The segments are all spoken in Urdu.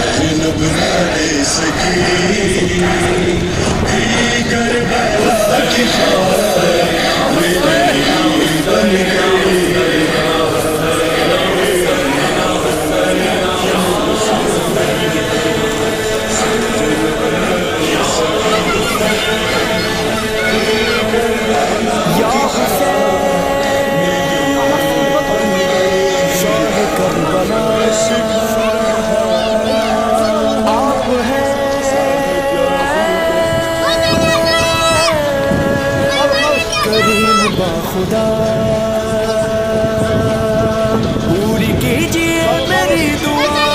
زینب نہ سکی کربلا کی خاطر میری بن گئی خدا پوری کیجیے میری دعا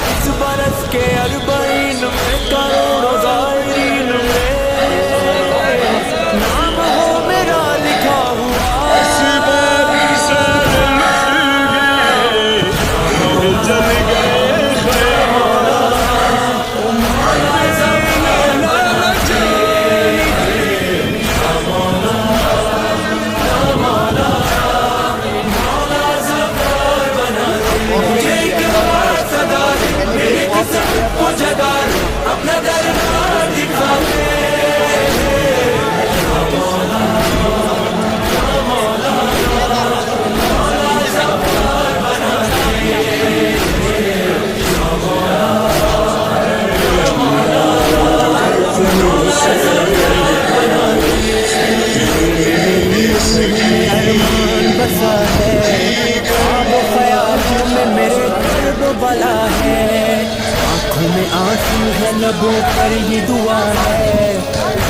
اس برس کے اربعین میں کروڑوں زائرین میں نام ہو میرا لکھا ہوا اس باری سارے جل گئے بسا ہے خواب و خیالوں میں میرے درد و بلا ہے آنکھوں میں آنسو ہے لبوں پر یہ دعا ہے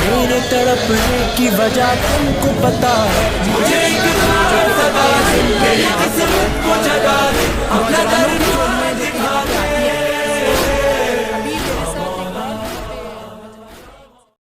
میرے تڑپنے کی وجہ تم کو پتا ہے مجھے ایک بار صدا سے